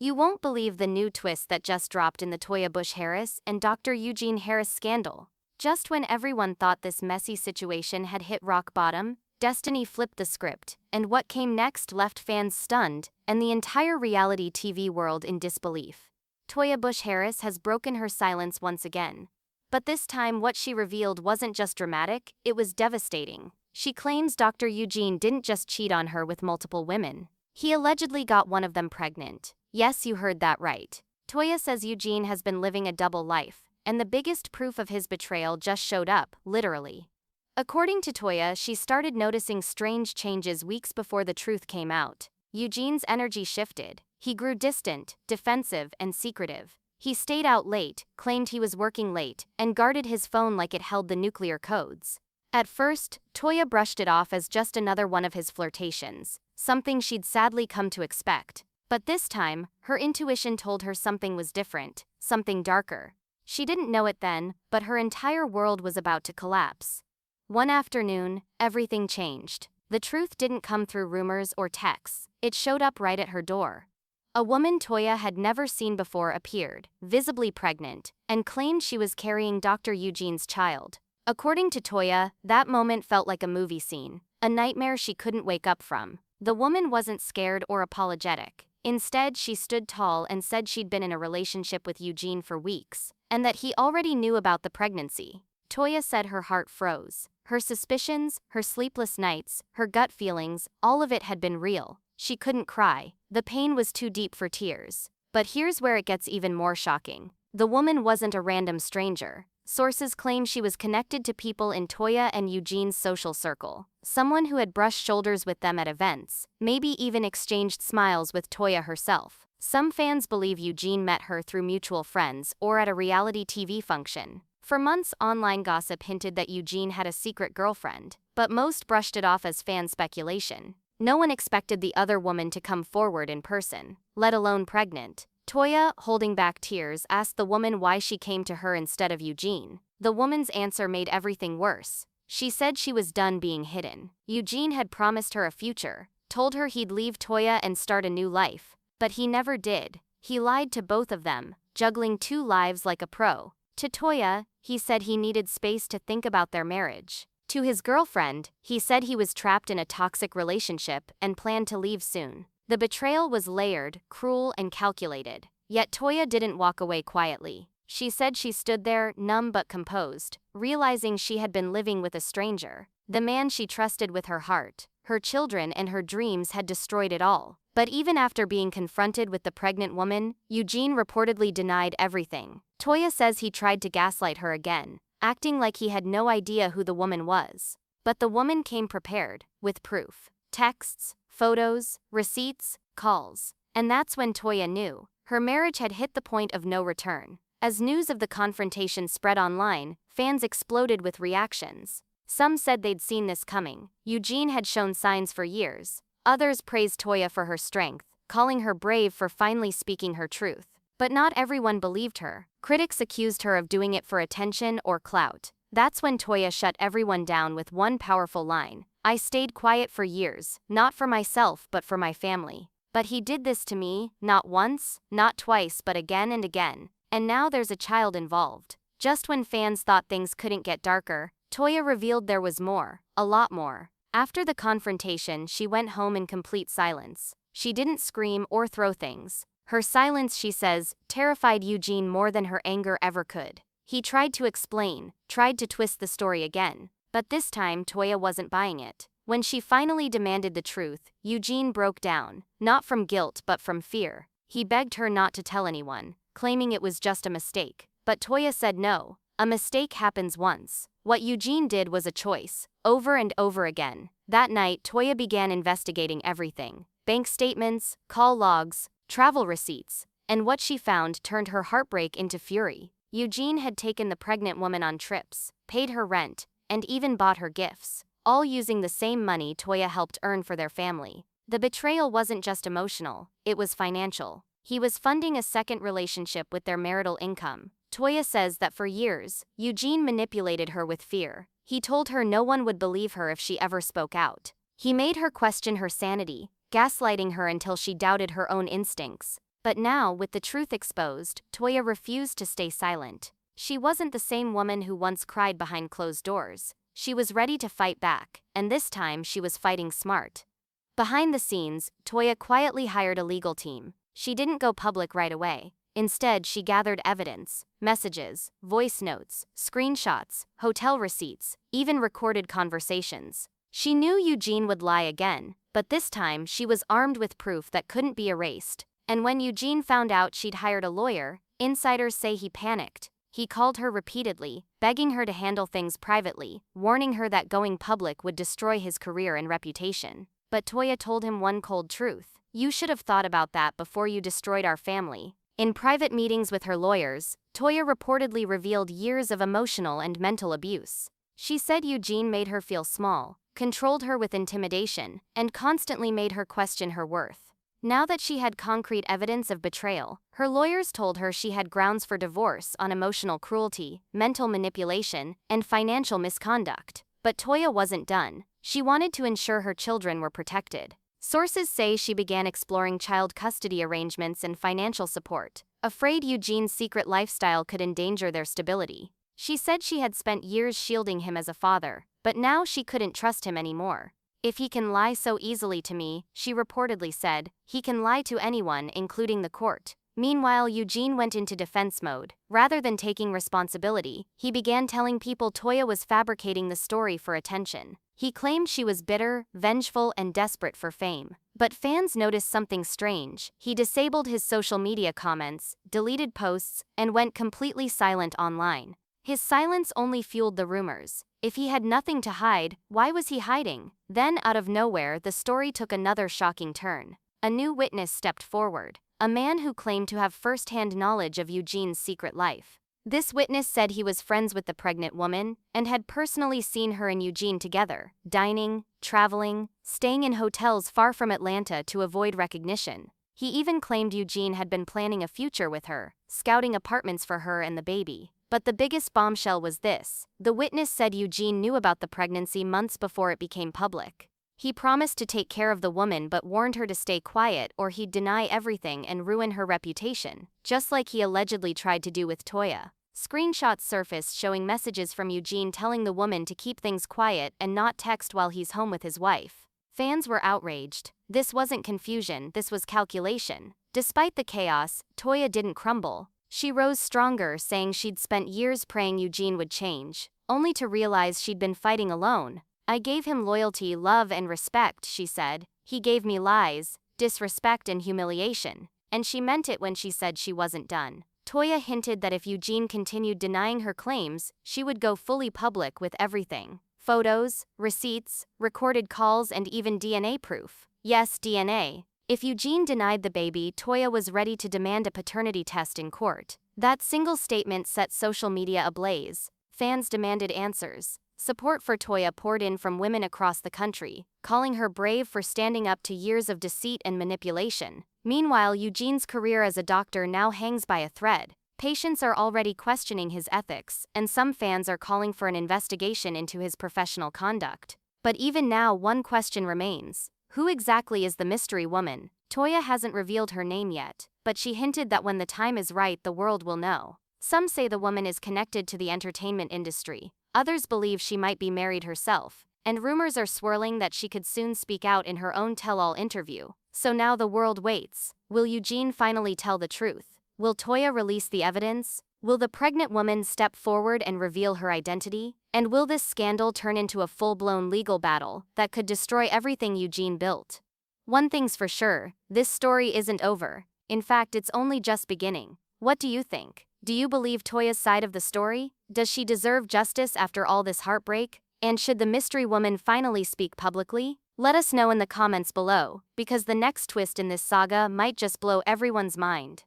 You won't believe the new twist that just dropped in the Toya Bush-Harris and Dr. Eugene Harris scandal. Just when everyone thought this messy situation had hit rock bottom, destiny flipped the script, and what came next left fans stunned and the entire reality TV world in disbelief. Toya Bush-Harris has broken her silence once again. But this time what she revealed wasn't just dramatic, it was devastating. She claims Dr. Eugene didn't just cheat on her with multiple women. He allegedly got one of them pregnant. Yes, you heard that right. Toya says Eugene has been living a double life, and the biggest proof of his betrayal just showed up, literally. According to Toya, she started noticing strange changes weeks before the truth came out. Eugene's energy shifted. He grew distant, defensive, and secretive. He stayed out late, claimed he was working late, and guarded his phone like it held the nuclear codes. At first, Toya brushed it off as just another one of his flirtations, something she'd sadly come to expect. But this time, her intuition told her something was different, something darker. She didn't know it then, but her entire world was about to collapse. One afternoon, everything changed. The truth didn't come through rumors or texts, it showed up right at her door. A woman Toya had never seen before appeared, visibly pregnant, and claimed she was carrying Dr. Eugene's child. According to Toya, that moment felt like a movie scene, a nightmare she couldn't wake up from. The woman wasn't scared or apologetic. Instead, she stood tall and said she'd been in a relationship with Eugene for weeks, and that he already knew about the pregnancy. Toya said her heart froze. Her suspicions, her sleepless nights, her gut feelings, all of it had been real. She couldn't cry. The pain was too deep for tears. But here's where it gets even more shocking. The woman wasn't a random stranger. Sources claim she was connected to people in Toya and Eugene's social circle. Someone who had brushed shoulders with them at events, maybe even exchanged smiles with Toya herself. Some fans believe Eugene met her through mutual friends or at a reality TV function. For months, online gossip hinted that Eugene had a secret girlfriend, but most brushed it off as fan speculation. No one expected the other woman to come forward in person, let alone pregnant. Toya, holding back tears, asked the woman why she came to her instead of Eugene. The woman's answer made everything worse. She said she was done being hidden. Eugene had promised her a future, told her he'd leave Toya and start a new life. But he never did. He lied to both of them, juggling two lives like a pro. To Toya, he said he needed space to think about their marriage. To his girlfriend, he said he was trapped in a toxic relationship and planned to leave soon. The betrayal was layered, cruel, and calculated. Yet Toya didn't walk away quietly. She said she stood there, numb but composed, realizing she had been living with a stranger. The man she trusted with her heart, her children, and her dreams had destroyed it all. But even after being confronted with the pregnant woman, Eugene reportedly denied everything. Toya says he tried to gaslight her again, acting like he had no idea who the woman was. But the woman came prepared, with proof. Texts, photos, receipts, calls. And that's when Toya knew. Her marriage had hit the point of no return. As news of the confrontation spread online, fans exploded with reactions. Some said they'd seen this coming. Eugene had shown signs for years. Others praised Toya for her strength, calling her brave for finally speaking her truth. But not everyone believed her. Critics accused her of doing it for attention or clout. That's when Toya shut everyone down with one powerful line. "I stayed quiet for years, not for myself but for my family. But he did this to me, not once, not twice, but again and again. And now there's a child involved." Just when fans thought things couldn't get darker, Toya revealed there was more, a lot more. After the confrontation, she went home in complete silence. She didn't scream or throw things. Her silence, she says, terrified Eugene more than her anger ever could. He tried to explain, tried to twist the story again. But this time, Toya wasn't buying it. When she finally demanded the truth, Eugene broke down, not from guilt but from fear. He begged her not to tell anyone, claiming it was just a mistake. But Toya said no. A mistake happens once. What Eugene did was a choice, over and over again. That night, Toya began investigating everything. Bank statements, call logs, travel receipts. And what she found turned her heartbreak into fury. Eugene had taken the pregnant woman on trips, paid her rent, and even bought her gifts, all using the same money Toya helped earn for their family. The betrayal wasn't just emotional, it was financial. He was funding a second relationship with their marital income. Toya says that for years, Eugene manipulated her with fear. He told her no one would believe her if she ever spoke out. He made her question her sanity, gaslighting her until she doubted her own instincts. But now, with the truth exposed, Toya refused to stay silent. She wasn't the same woman who once cried behind closed doors. She was ready to fight back, and this time she was fighting smart. Behind the scenes, Toya quietly hired a legal team. She didn't go public right away. Instead, she gathered evidence, messages, voice notes, screenshots, hotel receipts, even recorded conversations. She knew Eugene would lie again, but this time she was armed with proof that couldn't be erased. And when Eugene found out she'd hired a lawyer, insiders say he panicked. He called her repeatedly, begging her to handle things privately, warning her that going public would destroy his career and reputation. But Toya told him one cold truth. "You should have thought about that before you destroyed our family." In private meetings with her lawyers, Toya reportedly revealed years of emotional and mental abuse. She said Eugene made her feel small, controlled her with intimidation, and constantly made her question her worth. Now that she had concrete evidence of betrayal, her lawyers told her she had grounds for divorce on emotional cruelty, mental manipulation, and financial misconduct. But Toya wasn't done. She wanted to ensure her children were protected. Sources say she began exploring child custody arrangements and financial support, afraid Eugene's secret lifestyle could endanger their stability. She said she had spent years shielding him as a father, but now she couldn't trust him anymore. "If he can lie so easily to me," she reportedly said, "he can lie to anyone, including the court." Meanwhile, Eugene went into defense mode. Rather than taking responsibility, he began telling people Toya was fabricating the story for attention. He claimed she was bitter, vengeful, and desperate for fame. But fans noticed something strange. He disabled his social media comments, deleted posts, and went completely silent online. His silence only fueled the rumors. If he had nothing to hide, why was he hiding? Then, out of nowhere, the story took another shocking turn. A new witness stepped forward, a man who claimed to have first-hand knowledge of Eugene's secret life. This witness said he was friends with the pregnant woman and had personally seen her and Eugene together, dining, traveling, staying in hotels far from Atlanta to avoid recognition. He even claimed Eugene had been planning a future with her, scouting apartments for her and the baby. But the biggest bombshell was this. The witness said Eugene knew about the pregnancy months before it became public. He promised to take care of the woman but warned her to stay quiet or he'd deny everything and ruin her reputation, just like he allegedly tried to do with Toya. Screenshots surfaced showing messages from Eugene telling the woman to keep things quiet and not text while he's home with his wife. Fans were outraged. This wasn't confusion, this was calculation. Despite the chaos, Toya didn't crumble. She rose stronger, saying she'd spent years praying Eugene would change, only to realize she'd been fighting alone. "I gave him loyalty, love, and respect," she said. "He gave me lies, disrespect, and humiliation." And she meant it when she said she wasn't done. Toya hinted that if Eugene continued denying her claims, she would go fully public with everything. Photos, receipts, recorded calls, and even DNA proof. Yes, DNA. If Eugene denied the baby, Toya was ready to demand a paternity test in court. That single statement set social media ablaze. Fans demanded answers. Support for Toya poured in from women across the country, calling her brave for standing up to years of deceit and manipulation. Meanwhile, Eugene's career as a doctor now hangs by a thread. Patients are already questioning his ethics, and some fans are calling for an investigation into his professional conduct. But even now, one question remains. Who exactly is the mystery woman? Toya hasn't revealed her name yet, but she hinted that when the time is right, the world will know. Some say the woman is connected to the entertainment industry. Others believe she might be married herself. And rumors are swirling that she could soon speak out in her own tell-all interview. So now the world waits. Will Eugene finally tell the truth? Will Toya release the evidence? Will the pregnant woman step forward and reveal her identity? And will this scandal turn into a full-blown legal battle that could destroy everything Eugene built? One thing's for sure, this story isn't over. In fact, it's only just beginning. What do you think? Do you believe Toya's side of the story? Does she deserve justice after all this heartbreak? And should the mystery woman finally speak publicly? Let us know in the comments below, because the next twist in this saga might just blow everyone's mind.